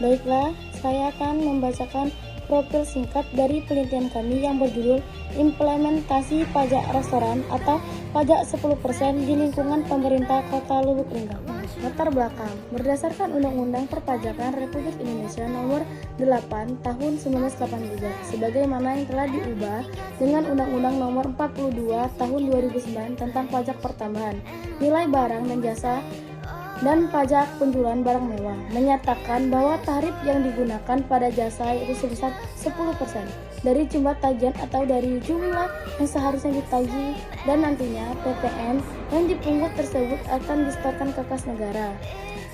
Baiklah, saya akan membacakan profil singkat dari penelitian kami yang berjudul Implementasi Pajak Restoran atau Pajak 10% di Lingkungan Pemerintah Kota Lubuk Linggau. Latar belakang, berdasarkan Undang-Undang Perpajakan Republik Indonesia Nomor 8 Tahun 1983, sebagaimana yang telah diubah dengan Undang-Undang Nomor 42 Tahun 2009 tentang pajak pertambahan, nilai barang dan jasa, dan pajak penjualan barang mewah, menyatakan bahwa tarif yang digunakan pada jasa itu sebesar 10% dari jumlah tagihan atau dari jumlah yang seharusnya ditagih, dan nantinya PPN yang dipungut tersebut akan disetorkan ke kas negara.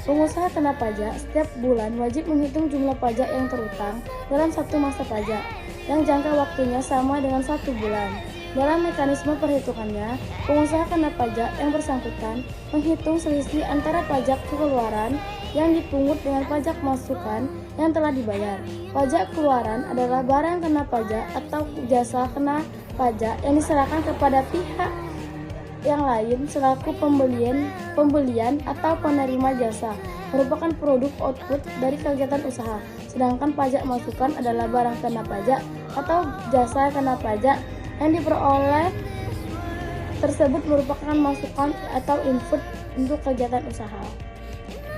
Pengusaha kena pajak setiap bulan wajib menghitung jumlah pajak yang terutang dalam satu masa pajak, yang jangka waktunya sama dengan 1 bulan. Dalam mekanisme perhitungannya, pengusaha kena pajak yang bersangkutan menghitung selisih antara pajak keluaran yang dipungut dengan pajak masukan yang telah dibayar. Pajak keluaran adalah barang kena pajak atau jasa kena pajak yang diserahkan kepada pihak yang lain selaku pembelian atau penerima jasa, merupakan produk output dari kegiatan usaha. Sedangkan pajak masukan adalah barang kena pajak atau jasa kena pajak yang diperoleh tersebut merupakan masukan atau input untuk kegiatan usaha.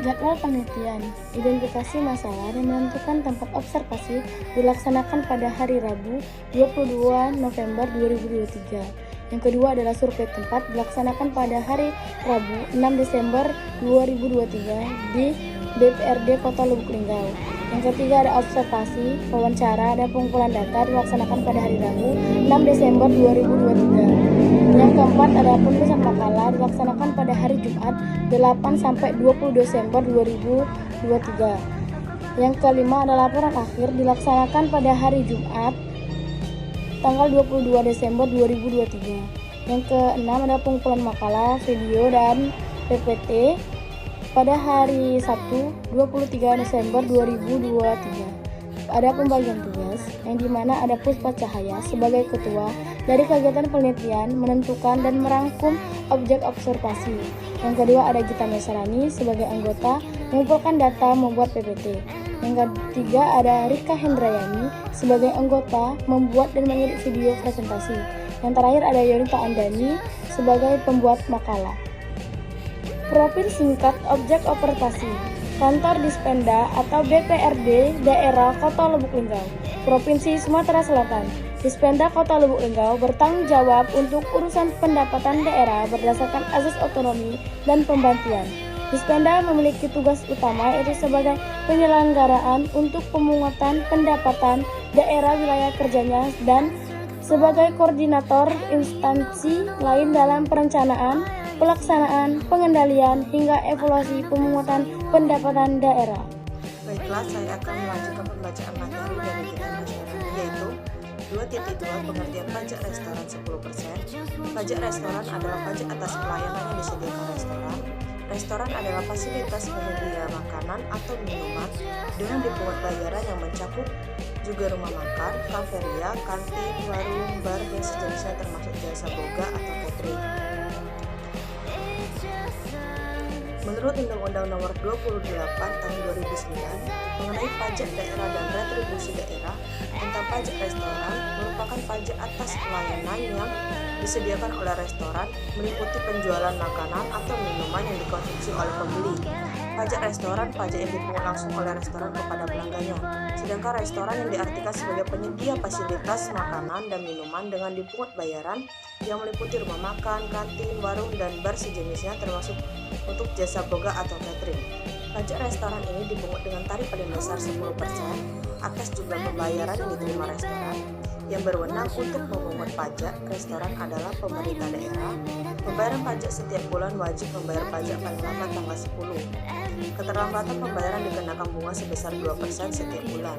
Jadwal penelitian, identifikasi masalah dan menentukan tempat observasi dilaksanakan pada hari Rabu 22 November 2023. Yang kedua adalah survei tempat dilaksanakan pada hari Rabu 6 Desember 2023 di BPRD Kota Lubuk Linggau. Yang ketiga ada observasi, wawancara, dan pengumpulan data dilaksanakan pada hari Rabu 6 Desember 2023. Yang keempat ada penulisan makalah dilaksanakan pada hari Jumat 8-20 Desember 2023. Yang kelima ada laporan akhir dilaksanakan pada hari Jumat tanggal 22 Desember 2023. Yang keenam ada pengumpulan makalah, video, dan PPT pada hari Sabtu 23 Desember 2023. Ada pembagian tugas yang dimana ada Puspa Cahaya sebagai ketua dari kegiatan penelitian, menentukan dan merangkum objek observasi. Yang kedua ada Gita Mesarani sebagai anggota mengumpulkan data membuat PPT. Yang ketiga ada Rika Hendrayani sebagai anggota membuat dan mengedit video presentasi. Yang terakhir ada Yonita Andani sebagai pembuat makalah. Profil singkat objek operasi Kantor Dispenda atau BPRD Daerah Kota Lubuk Linggau, Provinsi Sumatera Selatan. Dispenda Kota Lubuk Linggau bertanggung jawab untuk urusan pendapatan daerah berdasarkan azas otonomi dan pembantian. Dispenda memiliki tugas utama yaitu sebagai penyelenggaraan untuk pemungutan pendapatan daerah wilayah kerjanya dan sebagai koordinator instansi lain dalam perencanaan, pelaksanaan, pengendalian, hingga evaluasi pemungutan pendapatan daerah. Baiklah, saya akan melanjutkan pembacaan materi dari Gita Mesarani, yaitu 2.2 pengertian pajak restoran 10%. Pajak restoran adalah pajak atas pelayanan yang disediakan restoran. Restoran adalah fasilitas penyedia makanan atau minuman dengan dipungut bayaran yang mencakup juga rumah makan, kafeteria, kantin, warung, bar, dan sejenisnya termasuk jasa boga atau catering. Menurut Undang-Undang Nomor 28 Tahun 2009 mengenai pajak daerah dan retribusi daerah tentang pajak restoran merupakan pajak atas pelayanan yang disediakan oleh restoran meliputi penjualan makanan atau minuman yang dikonsumsi oleh pembeli. Pajak restoran pajak yang dipungut langsung oleh restoran kepada pelanggannya, sedangkan restoran yang diartikan sebagai penyedia fasilitas makanan dan minuman dengan dipungut bayaran yang meliputi rumah makan, kantin, warung, dan bar sejenisnya termasuk untuk jasa boga atau catering. Pajak restoran ini dipungut dengan tarif paling besar 10% atas jumlah pembayaran yang diterima restoran. Yang berwenang untuk memungut pajak restoran adalah pemerintah daerah. Pembayaran pajak setiap bulan wajib membayar pajak paling lambat tanggal 10. Keterlambatan pembayaran dikenakan bunga sebesar 2% setiap bulan.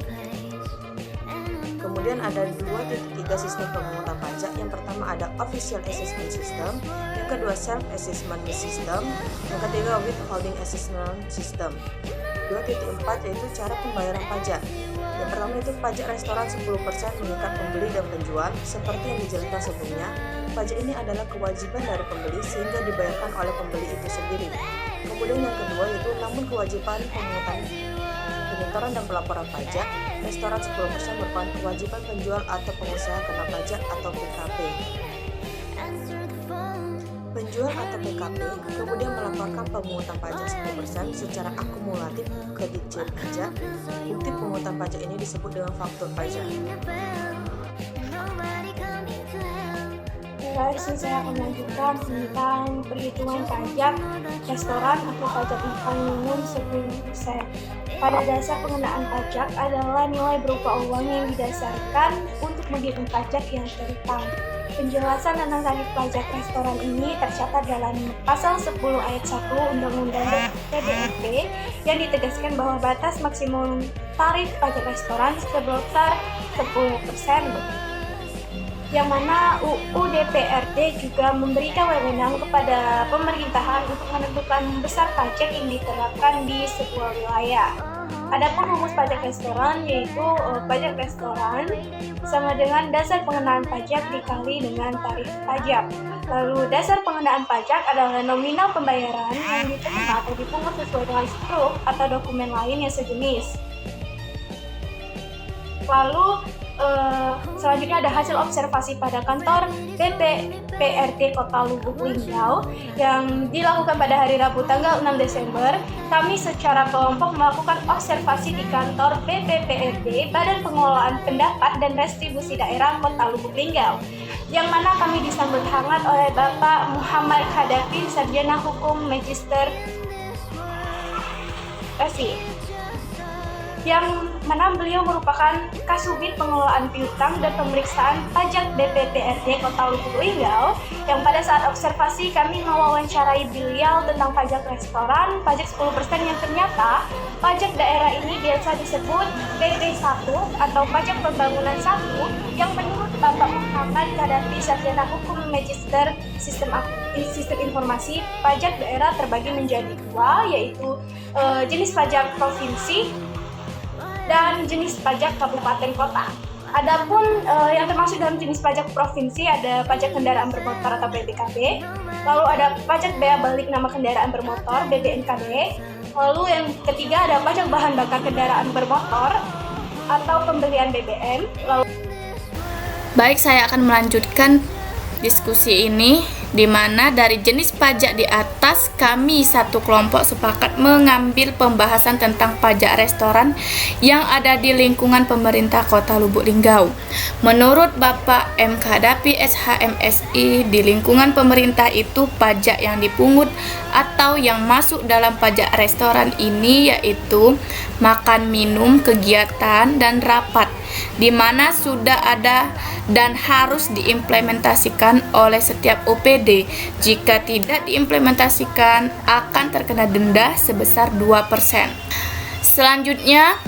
Kemudian ada 2.3 sistem pemungutan pajak. Yang pertama ada Official Assessment System, yang kedua Self Assessment System, yang ketiga Withholding Assessment System. 2.4 yaitu cara pembayaran pajak. Yang pertama itu pajak restoran 10% mengikat pembeli dan penjual. Seperti yang dijelaskan sebelumnya, pajak ini adalah kewajiban dari pembeli sehingga dibayarkan oleh pembeli itu sendiri. Kemudian yang kedua yaitu namun kewajiban pemungutan pendaftaran dan pelaporan pajak, restoran 10% merupakan kewajiban penjual atau pengusaha kena pajak atau PKP. Penjual atau PKP kemudian melaporkan pemungutan pajak 10% secara akumulatif ke Ditjen Pajak. Bukti pemungutan pajak ini disebut dengan faktur pajak. Saya akan melanjutkan tentang perhitungan pajak restoran atau pajak makan minum 10%. Pada dasar pengenaan pajak adalah nilai berupa uang yang didasarkan untuk menghitung pajak yang terhutang. Penjelasan tentang tarif pajak restoran ini tercatat dalam Pasal 10 Ayat 1 Undang-Undang PDRT yang ditegaskan bahwa batas maksimum tarif pajak restoran sebesar 10%. Yang mana UU DPRD juga memberikan wewenang kepada pemerintahan untuk menentukan besar pajak yang diterapkan di sebuah wilayah. Adapun rumus pajak restoran yaitu pajak restoran sama dengan dasar pengenaan pajak dikali dengan tarif pajak. Lalu dasar pengenaan pajak adalah nominal pembayaran yang diterima atau dipungut sesuai dengan struk atau dokumen lain yang sejenis. Lalu selanjutnya ada hasil observasi pada kantor BPPRD Kota Lubuk Linggau yang dilakukan pada hari Rabu tanggal 6 Desember. Kami secara kelompok melakukan observasi di kantor BPPRD Badan Pengelolaan Pendapat dan Restribusi Daerah Kota Lubuk Linggau, yang mana kami disambut hangat oleh Bapak Muhammad Khadafi, Sarjana Hukum Magister Resi, yang mana beliau merupakan Kasubit Pengelolaan Piutang dan Pemeriksaan Pajak BPPRD Kota Lubuk Linggau, yang pada saat observasi kami mewawancarai beliau tentang pajak restoran, pajak 10% yang ternyata pajak daerah ini biasa disebut PP1 atau pajak pembangunan 1, yang menurut Bapak Muhammad Khadafi, Sarjana Hukum Magister Sistem Informasi, pajak daerah terbagi menjadi dua, yaitu jenis pajak provinsi dan jenis pajak kabupaten kota. Adapun yang termasuk dalam jenis pajak provinsi ada pajak kendaraan bermotor atau PPKB, lalu ada pajak bea balik nama kendaraan bermotor BBNKB, lalu yang ketiga ada pajak bahan bakar kendaraan bermotor atau pembelian BBM. Baik, saya akan melanjutkan diskusi ini, di mana dari jenis pajak di atas kami satu kelompok sepakat mengambil pembahasan tentang pajak restoran yang ada di lingkungan pemerintah Kota Lubuk Linggau. Menurut Bapak M. Khadafi SHMSI, di lingkungan pemerintah itu pajak yang dipungut atau yang masuk dalam pajak restoran ini yaitu makan minum, kegiatan, dan rapat, di mana sudah ada dan harus diimplementasikan oleh setiap OPD. Jika tidak diimplementasikan akan terkena denda sebesar 2%. Selanjutnya,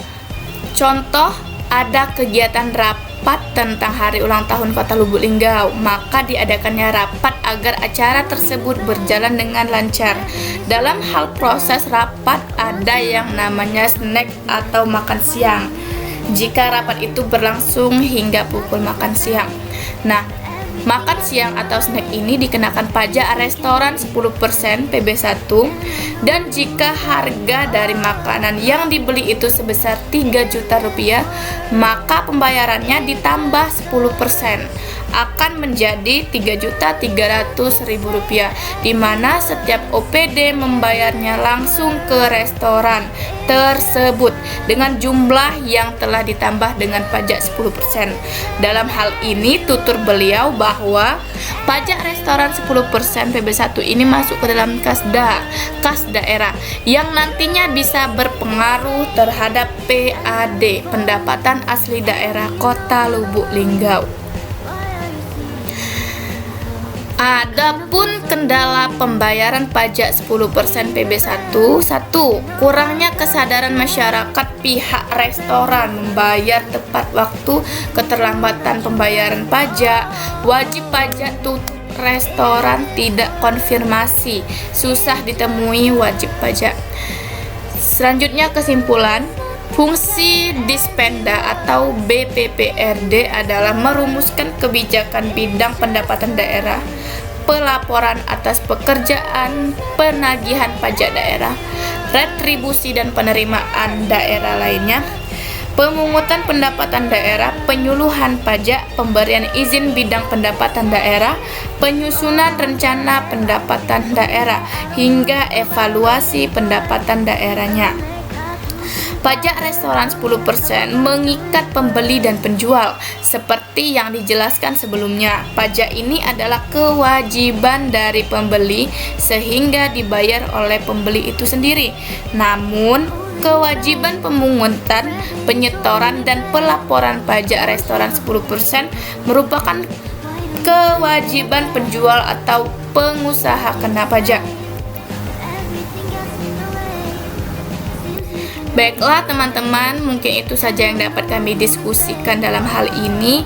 contoh ada kegiatan rapat tentang hari ulang tahun Kota Lubuk Linggau, maka diadakannya rapat agar acara tersebut berjalan dengan lancar. Dalam hal proses rapat ada yang namanya snack atau makan siang, jika rapat itu berlangsung hingga pukul makan siang. Nah, makan siang atau snack ini dikenakan pajak restoran 10% PB1, dan jika harga dari makanan yang dibeli itu sebesar 3 juta rupiah, maka pembayarannya ditambah 10%, akan menjadi 3.300.000 rupiah, di mana setiap OPD membayarnya langsung ke restoran tersebut dengan jumlah yang telah ditambah dengan pajak 10%. Dalam hal ini tutur beliau bahwa pajak restoran 10% PB1 ini masuk ke dalam kas daerah yang nantinya bisa berpengaruh terhadap PAD, pendapatan asli daerah Kota Lubuk Linggau. Adapun kendala pembayaran pajak 10% PB1, 1. Kurangnya kesadaran masyarakat pihak restoran membayar tepat waktu, keterlambatan pembayaran pajak, wajib pajak tutup restoran tidak konfirmasi, susah ditemui wajib pajak. Selanjutnya kesimpulan. Fungsi Dispenda atau BPPRD adalah merumuskan kebijakan bidang pendapatan daerah, pelaporan atas pekerjaan penagihan pajak daerah, retribusi dan penerimaan daerah lainnya, pemungutan pendapatan daerah, penyuluhan pajak, pemberian izin bidang pendapatan daerah, penyusunan rencana pendapatan daerah, hingga evaluasi pendapatan daerahnya. Pajak restoran 10% mengikat pembeli dan penjual. Seperti yang dijelaskan sebelumnya, pajak ini adalah kewajiban dari pembeli sehingga dibayar oleh pembeli itu sendiri. Namun, kewajiban pemungutan, penyetoran, dan pelaporan pajak restoran 10% merupakan kewajiban penjual atau pengusaha kena pajak. Baiklah teman-teman, mungkin itu saja yang dapat kami diskusikan dalam hal ini.